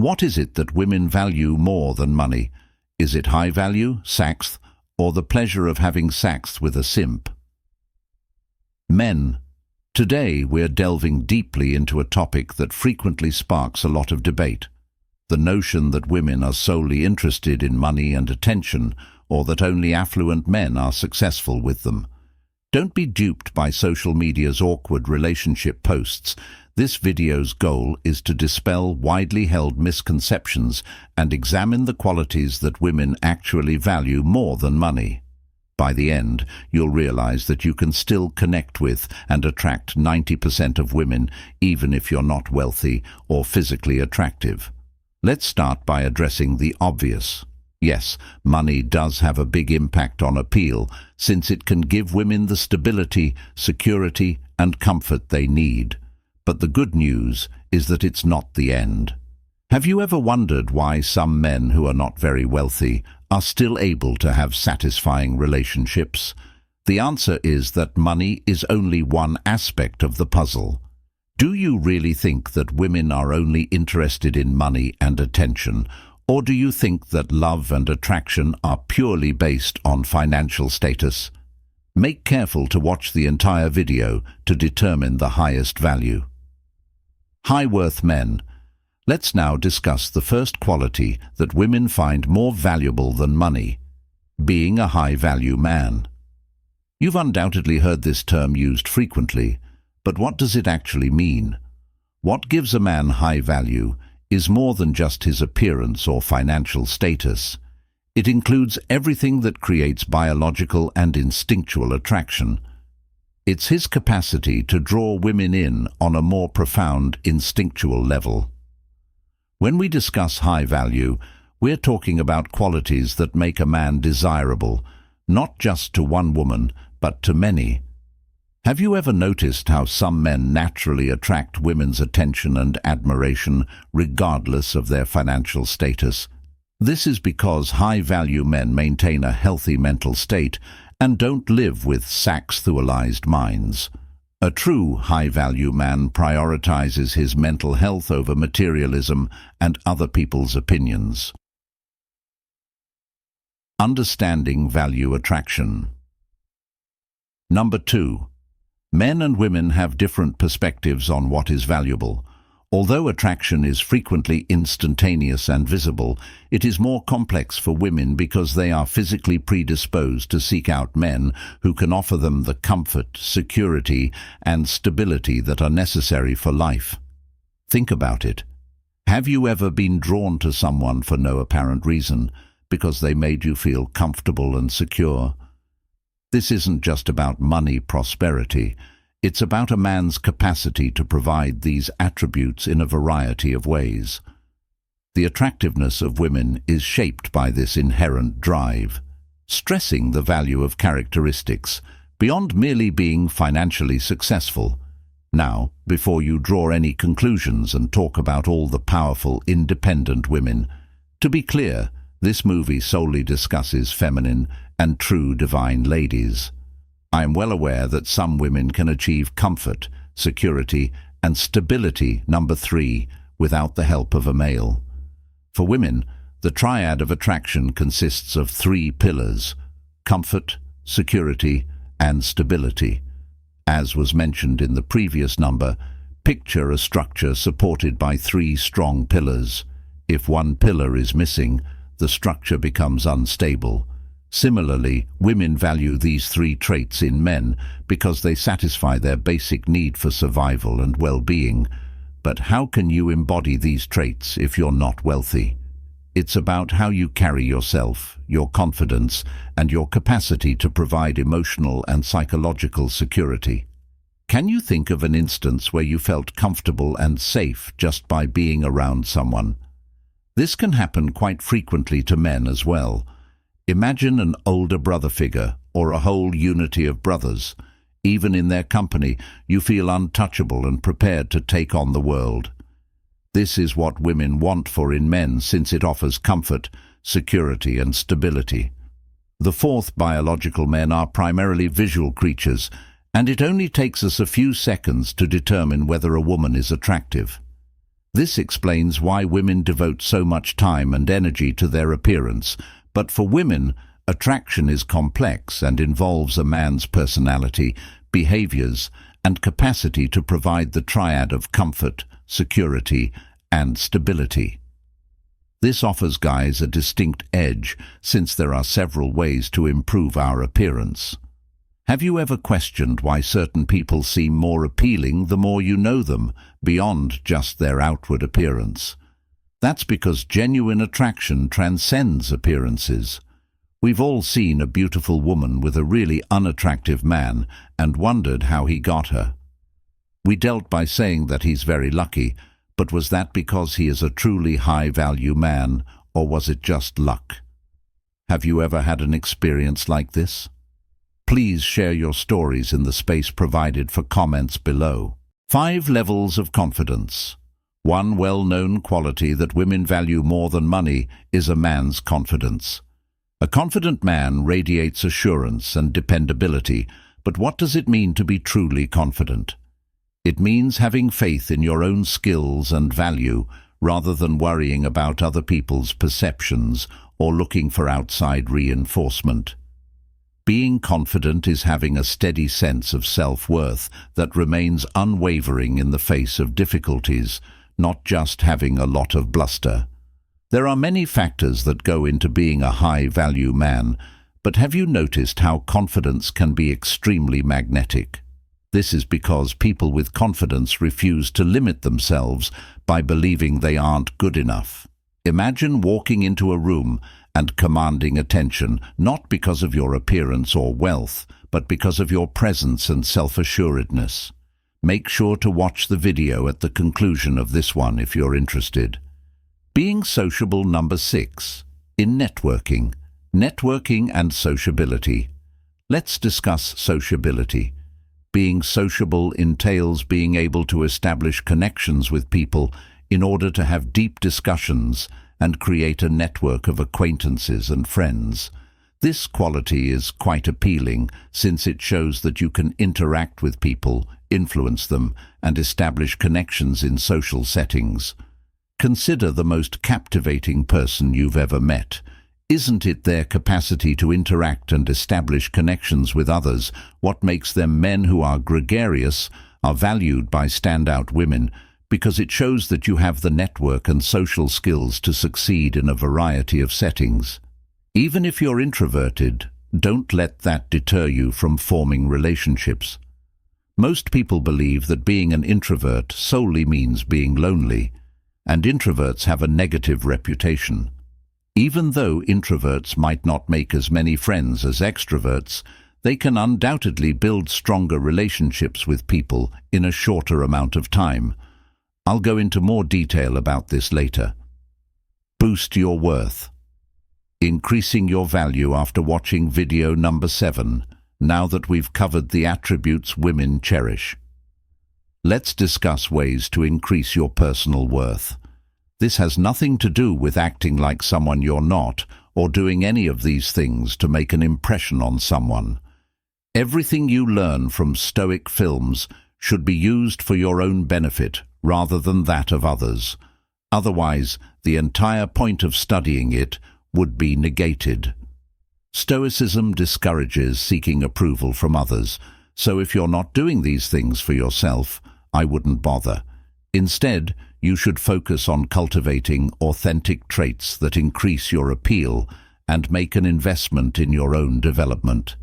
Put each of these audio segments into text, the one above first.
What is it that women value more than money? Is it high value, sex, or the pleasure of having sex with a simp? Men. Today we're delving deeply into a topic that frequently sparks a lot of debate. The notion that women are solely interested in money and attention, or that only affluent men are successful with them. Don't be duped by social media's awkward relationship posts. This video's goal is to dispel widely held misconceptions and examine the qualities that women actually value more than money. By the end, you'll realize that you can still connect with and attract 90% of women, even if you're not wealthy or physically attractive. Let's start by addressing the obvious. Yes, money does have a big impact on appeal, since it can give women the stability, security, and comfort they need. But the good news is that it's not the end. Have you ever wondered why some men who are not very wealthy are still able to have satisfying relationships? The answer is that money is only one aspect of the puzzle. Do you really think that women are only interested in money and attention, or do you think that love and attraction are purely based on financial status? Make careful to watch the entire video to determine the highest value. High-worth men. Let's now discuss the first quality that women find more valuable than money: being a high-value man. You've undoubtedly heard this term used frequently, but what does it actually mean? What gives a man high value is more than just his appearance or financial status. It includes everything that creates biological and instinctual attraction. It's his capacity to draw women in on a more profound instinctual level. When we discuss high value, we're talking about qualities that make a man desirable, not just to one woman, but to many. Have you ever noticed how some men naturally attract women's attention and admiration regardless of their financial status? This is because high-value men maintain a healthy mental state and don't live with sex-thualized minds. A true high-value man prioritizes his mental health over materialism and other people's opinions. Understanding value attraction. Number 2. Men and women have different perspectives on what is valuable. Although attraction is frequently instantaneous and visible, it is more complex for women because they are physically predisposed to seek out men who can offer them the comfort, security, and stability that are necessary for life. Think about it. Have you ever been drawn to someone for no apparent reason, because they made you feel comfortable and secure? This isn't just about money prosperity. It's about a man's capacity to provide these attributes in a variety of ways. The attractiveness of women is shaped by this inherent drive, stressing the value of characteristics beyond merely being financially successful. Now, before you draw any conclusions and talk about all the powerful, independent women, to be clear, this movie solely discusses feminine and true divine ladies. I am well aware that some women can achieve comfort, security, and stability, number 3, without the help of a male. For women, the triad of attraction consists of 3 pillars: comfort, security, and stability. As was mentioned in the previous number, picture a structure supported by 3 strong pillars. If one pillar is missing, the structure becomes unstable. Similarly, women value these 3 traits in men because they satisfy their basic need for survival and well-being. But how can you embody these traits if you're not wealthy? It's about how you carry yourself, your confidence, and your capacity to provide emotional and psychological security. Can you think of an instance where you felt comfortable and safe just by being around someone? This can happen quite frequently to men as well. Imagine an older brother figure or a whole unity of brothers. Even in their company, you feel untouchable and prepared to take on the world. This is what women want for in men, since it offers comfort, security, and stability. The 4th biological men are primarily visual creatures, and it only takes us a few seconds to determine whether a woman is attractive. This explains why women devote so much time and energy to their appearance, but for women, attraction is complex and involves a man's personality, behaviors, and capacity to provide the triad of comfort, security, and stability. This offers guys a distinct edge, since there are several ways to improve our appearance. Have you ever questioned why certain people seem more appealing the more you know them, beyond just their outward appearance? That's because genuine attraction transcends appearances. We've all seen a beautiful woman with a really unattractive man and wondered how he got her. We dealt by saying that he's very lucky, but was that because he is a truly high-value man, or was it just luck? Have you ever had an experience like this? Please share your stories in the space provided for comments below. 5 levels of confidence. One well-known quality that women value more than money is a man's confidence. A confident man radiates assurance and dependability, but what does it mean to be truly confident? It means having faith in your own skills and value, rather than worrying about other people's perceptions or looking for outside reinforcement. Being confident is having a steady sense of self-worth that remains unwavering in the face of difficulties, not just having a lot of bluster. There are many factors that go into being a high-value man, but have you noticed how confidence can be extremely magnetic? This is because people with confidence refuse to limit themselves by believing they aren't good enough. Imagine walking into a room and commanding attention, not because of your appearance or wealth, but because of your presence and self-assuredness. Make sure to watch the video at the conclusion of this one if you're interested. Being sociable. Number 6. In networking. Networking and sociability. Let's discuss sociability. Being sociable entails being able to establish connections with people in order to have deep discussions and create a network of acquaintances and friends. This quality is quite appealing, since it shows that you can interact with people, influence them, and establish connections in social settings. Consider the most captivating person you've ever met. Isn't it their capacity to interact and establish connections with others what makes them men who are gregarious, are valued by standout women, because it shows that you have the network and social skills to succeed in a variety of settings. Even if you're introverted, don't let that deter you from forming relationships. Most people believe that being an introvert solely means being lonely, and introverts have a negative reputation. Even though introverts might not make as many friends as extroverts, they can undoubtedly build stronger relationships with people in a shorter amount of time. I'll go into more detail about this later. Boost your worth. Increasing your value after watching video number 7, now that we've covered the attributes women cherish. Let's discuss ways to increase your personal worth. This has nothing to do with acting like someone you're not, or doing any of these things to make an impression on someone. Everything you learn from Stoic films should be used for your own benefit rather than that of others. Otherwise, the entire point of studying it would be negated. Stoicism discourages seeking approval from others, so if you're not doing these things for yourself, I wouldn't bother. Instead, you should focus on cultivating authentic traits that increase your appeal and make an investment in your own development.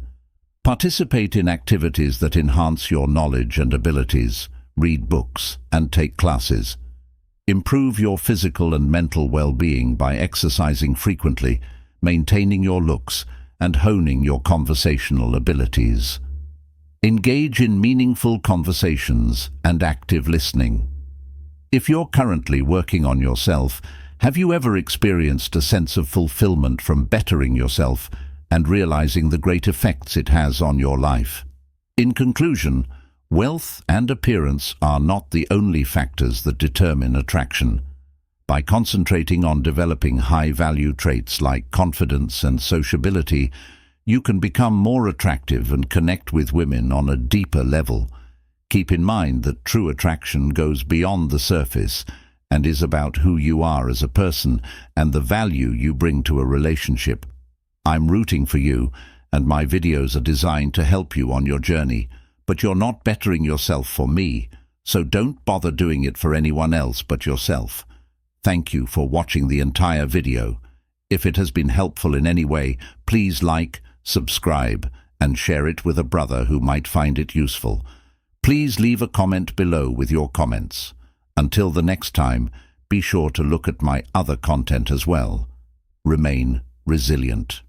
Participate in activities that enhance your knowledge and abilities. Read books, and take classes. Improve your physical and mental well-being by exercising frequently, maintaining your looks, and honing your conversational abilities. Engage in meaningful conversations and active listening. If you're currently working on yourself, have you ever experienced a sense of fulfillment from bettering yourself and realizing the great effects it has on your life? In conclusion, wealth and appearance are not the only factors that determine attraction. By concentrating on developing high-value traits like confidence and sociability, you can become more attractive and connect with women on a deeper level. Keep in mind that true attraction goes beyond the surface and is about who you are as a person and the value you bring to a relationship. I'm rooting for you, and my videos are designed to help you on your journey, but you're not bettering yourself for me, so don't bother doing it for anyone else but yourself. Thank you for watching the entire video. If it has been helpful in any way, please like, subscribe, and share it with a brother who might find it useful. Please leave a comment below with your comments. Until the next time, be sure to look at my other content as well. Remain resilient.